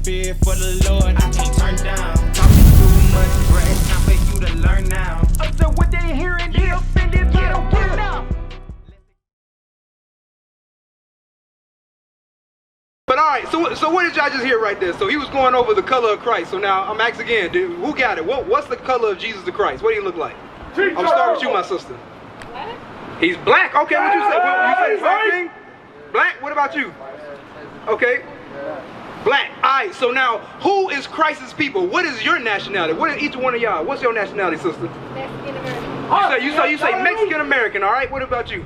spirit for the Lord, I can't turn down. Talking too much, bruh, it's time for you to learn now. So what they hearing, get offended, get now. But all right, so what did y'all just hear right there? So he was going over the color of Christ. So now I'm asking again, dude, who got it? What's the color of Jesus the Christ? What do he look like? I'm gonna start with you, my sister. He's black. Okay, what you say? You say the same thing? Black. What about you? Okay, black. All right. So now, who is Christ's people? What is your nationality? What is each one of y'all? What's your nationality, sister? Mexican American. You say Mexican American. All right. What about you?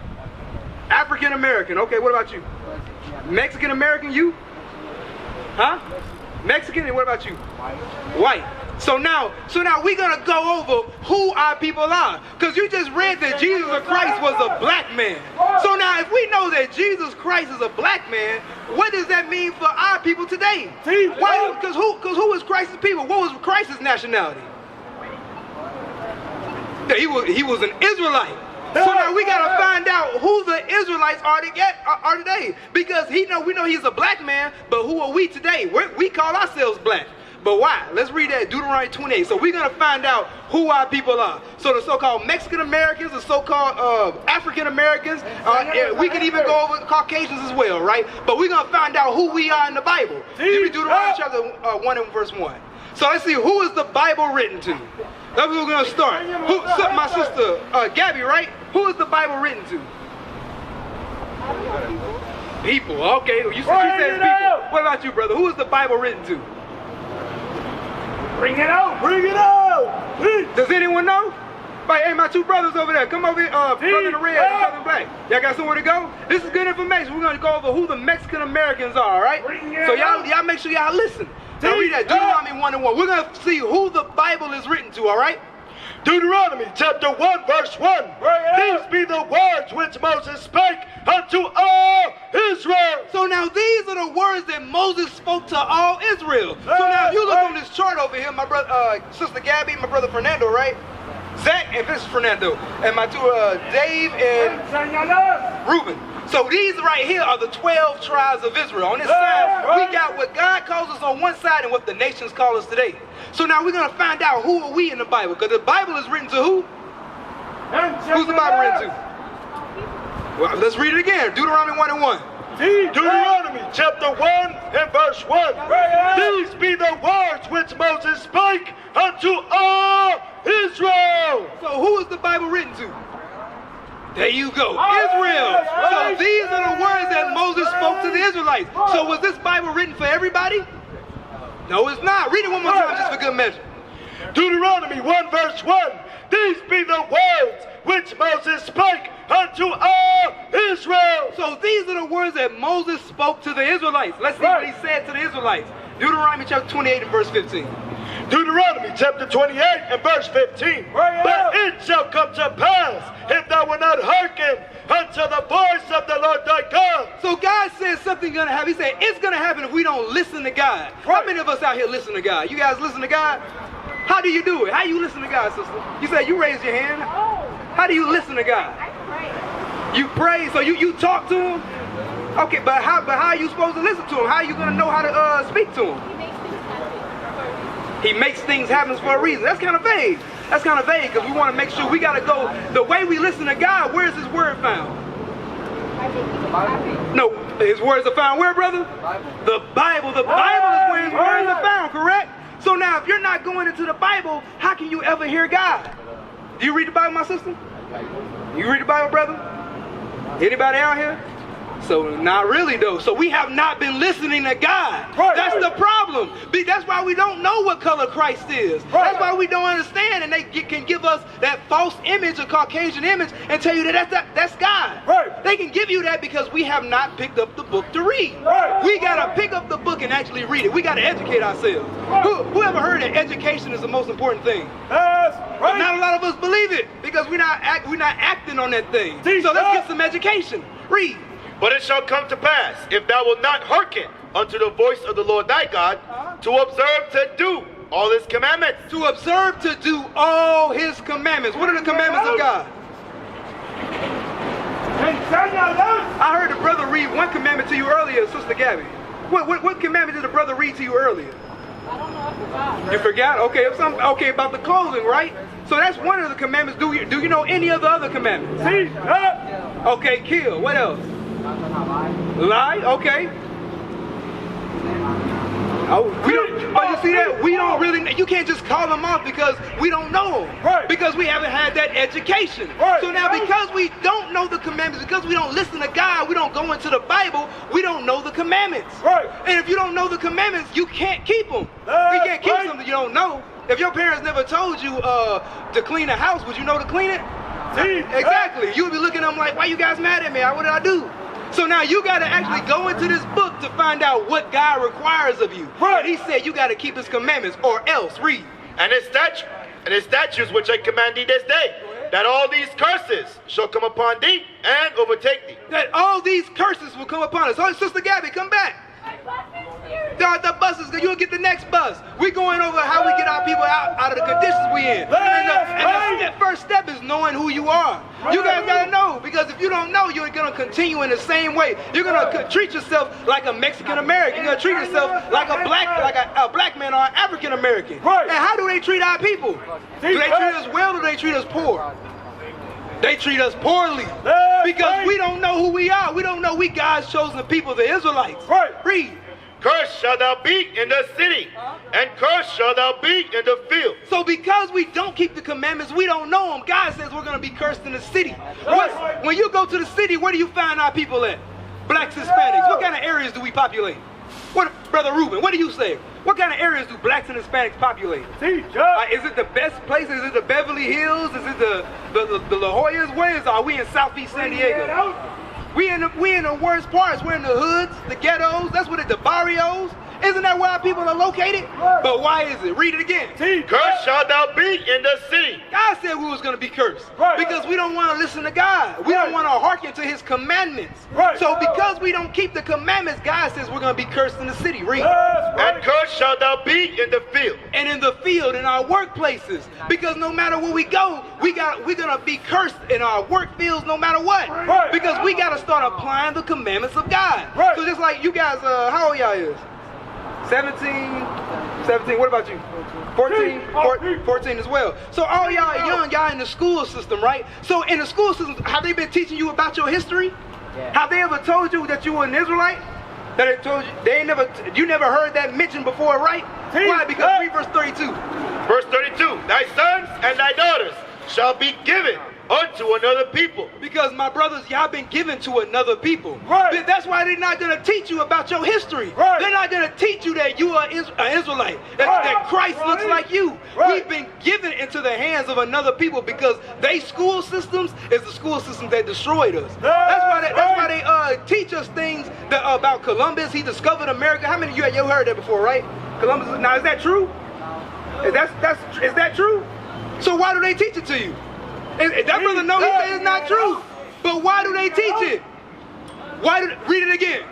African American. Okay. What about you? Mexican American, you? Huh? Mexican, and what about you? White. So now we're gonna go over who our people are. Because you just read that Jesus Christ was a black man. So now if we know that Jesus Christ is a black man, what does that mean for our people today? Why? Because who is Christ's people? What was Christ's nationality? Yeah, he was an Israelite. So now we gotta find out who the Israelites are today, because we know he's a black man, but who are we today? We call ourselves black, but why? Let's read that Deuteronomy 28. So we're gonna find out who our people are. So the so-called Mexican Americans, the so-called African Americans, we can even go over Caucasians as well, right? But we're gonna find out who we are in the Bible. Give me Deuteronomy chapter 1 and verse 1. So let's see, who is the Bible written to? That's where we're going to start. My sister, Gabby, right? Who is the Bible written to? People. Okay. You said people. What about you, brother? Who is the Bible written to? Bring it out! Bring it out! Does anyone know? Hey, my two brothers over there. Come over here, brother in the red and brother in black. Y'all got somewhere to go? This is good information. We're going to go over who the Mexican Americans are, all right? So y'all make sure y'all listen. Now read that, Deuteronomy 1 and 1. We're going to see who the Bible is written to, all right? Deuteronomy chapter 1 verse 1. These be the words which Moses spake unto all Israel. So now these are the words that Moses spoke to all Israel. So now if you look on this chart over here, my brother, sister Gabby, my brother Fernando, right? Zach and this is Fernando. And my two, Dave and Reuben. So these right here are the 12 tribes of Israel. On this side, we got what God calls us on one side and what the nations call us today. So now we're going to find out who are we in the Bible. Because the Bible is written to who? Who's the Bible written to? Well, let's read it again. Deuteronomy 1 and 1. Deuteronomy chapter 1 and verse 1. These be the words which Moses spake unto all Israel. So who is the Bible written to? There you go, Israel. So these are the words that Moses spoke to the Israelites. So was this Bible written for everybody? No, it's not. Read it one more time just for good measure. Deuteronomy 1 verse 1. These be the words which Moses spake unto all Israel. So these are the words that Moses spoke to the Israelites. Let's see what he said to the Israelites. Deuteronomy chapter 28 and verse 15. Deuteronomy chapter 28 and verse 15. But it shall come to pass, if thou wilt not hearken unto the voice of the Lord thy God. So God said something gonna happen. He said it's gonna happen if we don't listen to God. How many of us out here listen to God? You guys listen to God? How do you do it? How you listen to God, sister? You said you raised your hand. How do you listen to God? I pray. You pray, so you talk to him? Okay, but how are you supposed to listen to him? How are you gonna know how to speak to him? He makes things happen for a reason. That's kind of vague. That's kind of vague because we want to make sure we got to go the way we listen to God. Where is his word found? No, his words are found where, brother? The Bible. The Bible is where his words are found, correct? So now if you're not going into the Bible, how can you ever hear God? Do you read the Bible, my sister? You read the Bible, brother? Anybody out here? So not really though. So we have not been listening to God. That's the problem. That's why we don't know what color Christ is. That's why we don't understand, and they can give us that false image, a Caucasian image, and tell you that that's God. They can give you that because we have not picked up the book to read. We gotta pick up the book and actually read it. We gotta educate ourselves. Who ever heard that education is the most important thing? But not a lot of us believe it because we're not acting on that thing. So let's get some education. Read. But it shall come to pass, if thou wilt not hearken unto the voice of the Lord thy God, to observe to do all his commandments. To observe to do all his commandments. What are the commandments of God? I heard a brother read one commandment to you earlier, Sister Gabby. What commandment did the brother read to you earlier? I don't know, I forgot. You forgot? Okay, okay, about the clothing, right? So that's one of the commandments. Do you know any of the other commandments? Okay, kill. What else? Lie? Okay. You see that? We don't really, you can't just call them off because we don't know them. Right. Because we haven't had that education. Right. So now because we don't know the commandments, because we don't listen to God, we don't go into the Bible, we don't know the commandments. Right. And if you don't know the commandments, you can't keep them. That's You can't keep right. something you don't know. If your parents never told you to clean a house, would you know to clean it? Exactly. You would be looking at them like, why you guys mad at me? What did I do? So now you got to actually go into this book to find out what God requires of you. Right. And he said you got to keep his commandments or else. Read. And his statutes which I command thee this day, that all these curses shall come upon thee and overtake thee. That all these curses will come upon us. Oh, Sister Gabby, come back. The buses, you'll get the next bus. We're going over how we get our people out of the conditions we in. And the first step is knowing who you are. You guys gotta know, because if you don't know, you're gonna continue in the same way. You're gonna treat yourself like a Mexican American. You're gonna treat yourself like a black man or an African American. Right. And how do they treat our people? Do they treat us well or do they treat us poor? They treat us poorly because we don't know who we are. We don't know we God's chosen people, the Israelites. Right. Read. Cursed shalt thou be in the city, and cursed shalt thou be in the field. So because we don't keep the commandments, we don't know them. God says we're going to be cursed in the city. When you go to the city, where do you find our people at? Blacks, Hispanics. What kind of areas do we populate? Brother Reuben, what do you say? What kind of areas do blacks and Hispanics populate? Is it the best places? Is it the Beverly Hills? Is it the La Jolla's? Where are we in Southeast San Diego? We in the worst parts. We're in the hoods, the ghettos. That's what the barrios. Isn't that where our people are located? But why is it? Read it again. Cursed shalt thou be in the city. God said we was going to be cursed. Because we don't want to listen to God. We don't want to hearken to his commandments. So because we don't keep the commandments, God says we're going to be cursed in the city. Read. And cursed shalt thou be in the field. And in the field, in our workplaces. Because no matter where we go, we're going to be cursed in our work fields no matter what. Because we got to start applying the commandments of God. So just like you guys, how old y'all is? 17, what about you? 14 as well. So all y'all are young, y'all in the school system, right? So in the school system, have they been teaching you about your history? Have they ever told you that you were an Israelite? That they told you, you never heard that mentioned before, right? Why? Because read verse 32. Verse 32, thy sons and thy daughters shall be given unto another people. Because my brothers, y'all been given to another people. That's why they're not going to teach you about your history. They're not going to teach you that you are an Israelite, that Christ looks like you. We've been given into the hands of another people because they school systems is the school system that destroyed us. That's why they teach us things about Columbus. He discovered America. How many of you heard that before, right? Columbus. Now, is that true? Is that true? So why do they teach it to you? That brother knows he said it's not true. But why do they teach it? Read it again.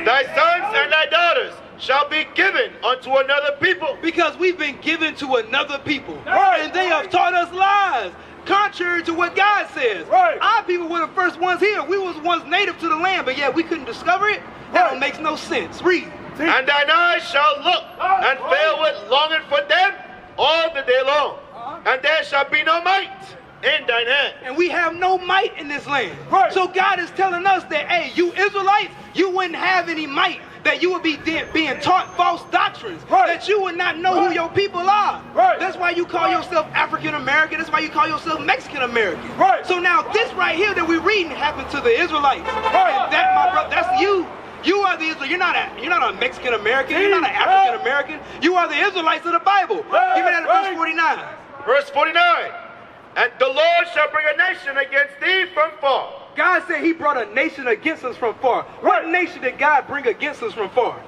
Thy sons and thy daughters shall be given unto another people. Because we've been given to another people. And they have taught us lies. Contrary to what God says. Our people were the first ones here. We was once native to the land, but yet we couldn't discover it. That don't make no sense. Read. And thine eyes shall look and fail with longing for them all the day long. And there shall be no might in thine hand. And we have no might in this land. So God is telling us that, hey, you Israelites, you wouldn't have any might. That you would be being taught false doctrines. That you would not know who your people are. That's why you call yourself African American. That's why you call yourself Mexican American. So now this right here that we're reading happened to the Israelites. And that, my brother, that's you. You are the Israelites. You're not a Mexican American. You're not an African American. You are the Israelites of the Bible. Give me that in verse 49. Verse 49. And the Lord shall bring a nation against thee from far. God said he brought a nation against us from far. What nation did God bring against us from far?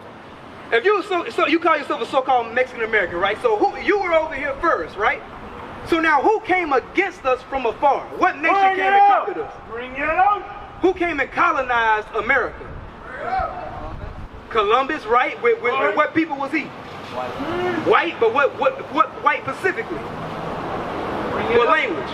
If you you call yourself a so-called Mexican American, right? So you were over here first, right? So now who came against us from afar? What nation came and conquered us? Bring it out. Who came and colonized America? Columbus, right? With what people was he? White, but what white specifically? What language?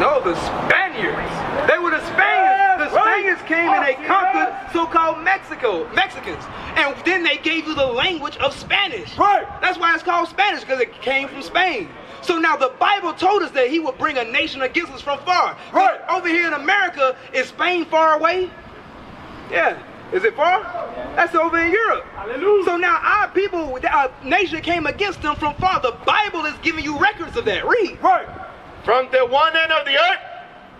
No, the Spaniards. They were the Spaniards. The Spaniards they conquered so-called Mexicans. And then they gave you the language of Spanish. Right. That's why it's called Spanish, because it came from Spain. So now the Bible told us that he would bring a nation against us from far. Right. Over here in America, is Spain far away? Yeah. Is it far? That's over in Europe. Hallelujah. So now our people, our nation came against them from far. The Bible is giving you records of that. Read. Right. From the one end of the earth,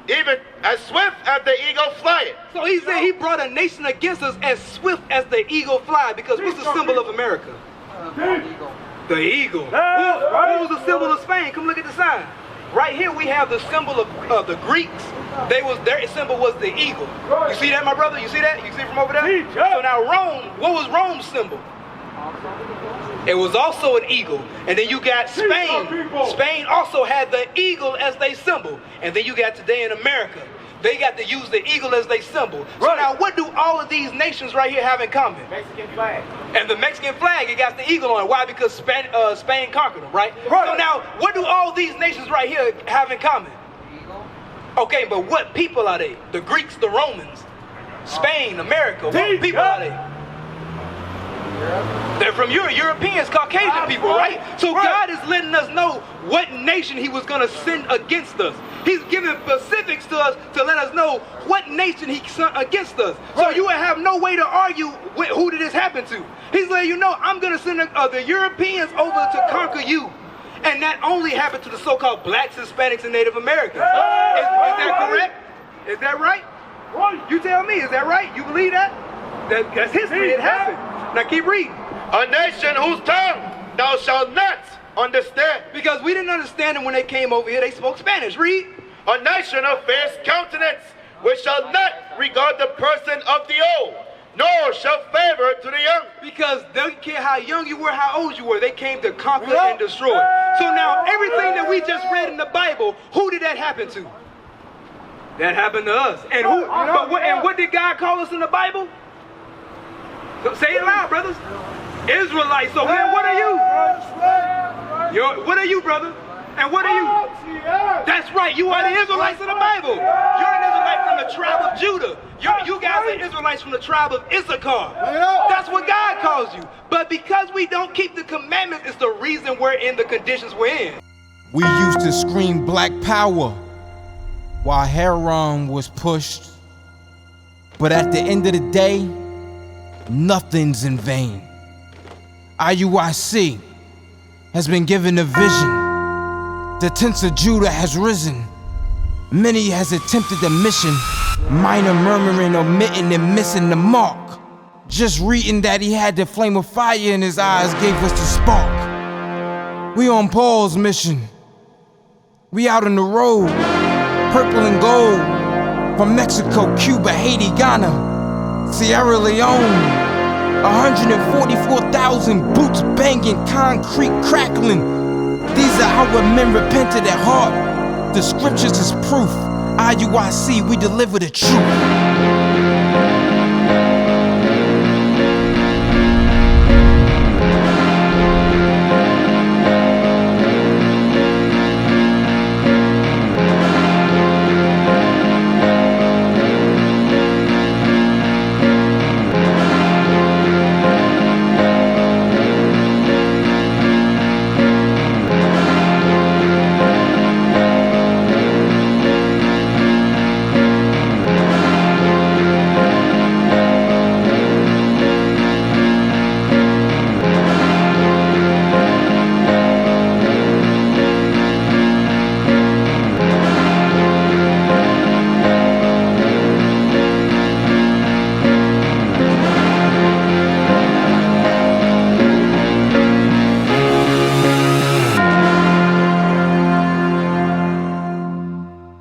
even as swift as the eagle flieth. So he said he brought a nation against us as swift as the eagle fly. Because what's the symbol of America? The eagle. What was the symbol of Spain? Come look at the sign. Right here we have the symbol of the Greeks. Their symbol was the eagle. You see that, my brother? You see that? You see it from over there? So now Rome, what was Rome's symbol? It was also an eagle. And then you got Spain. Spain also had the eagle as their symbol. And then you got today in America, they got to use the eagle as their symbol. So now what do all of these nations right here have in common? Mexican flag. And the Mexican flag, it got the eagle on it. Why? Because Spain conquered them, right? So now, what do all these nations right here have in common? Okay, but what people are they? The Greeks, the Romans, Spain, America. What people are they? They're from Europe, Europeans, Caucasian people, right? So God is letting us know what nation he was going to send against us. He's giving specifics to us to let us know what nation he sent against us. So you will have no way to argue with who did this happen to. He's letting you know, I'm going to send the Europeans over to conquer you. And that only happened to the so-called blacks, Hispanics, and Native Americans. Is that correct? Is that right? You tell me, is that right? You believe that? That's history, it happened. Now keep reading. A nation whose tongue thou shalt not understand. Because we didn't understand them when they came over here, they spoke Spanish. Read. A nation of fierce countenance, which shall not regard the person of the old, nor shall favor to the young. Because they didn't care how young you were, how old you were, they came to conquer and destroy. So now everything that we just read in the Bible, who did that happen to? That happened to us. And what did God call us in the Bible? So say it loud, brothers. Israelites. So then what are you? What are you, brother? And what are you? That's right. You are the Israelites of the Bible. You're an Israelite from the tribe of Judah. You guys are Israelites from the tribe of Issachar. That's what God calls you. But because we don't keep the commandments, it's the reason we're in the conditions we're in. We used to scream black power while Heron was pushed. But at the end of the day, nothing's in vain. IUIC has been given a vision. The tents of Judah has risen. Many has attempted the mission, minor murmuring, omitting, and missing the mark. Just reading that he had the flame of fire in his eyes gave us the spark. We on Paul's mission. We out on the road, purple and gold, from Mexico, Cuba, Haiti, Ghana, Sierra Leone. 144,000 boots banging, concrete crackling. These are our men repented at heart. The scriptures is proof. IUIC, we deliver the truth.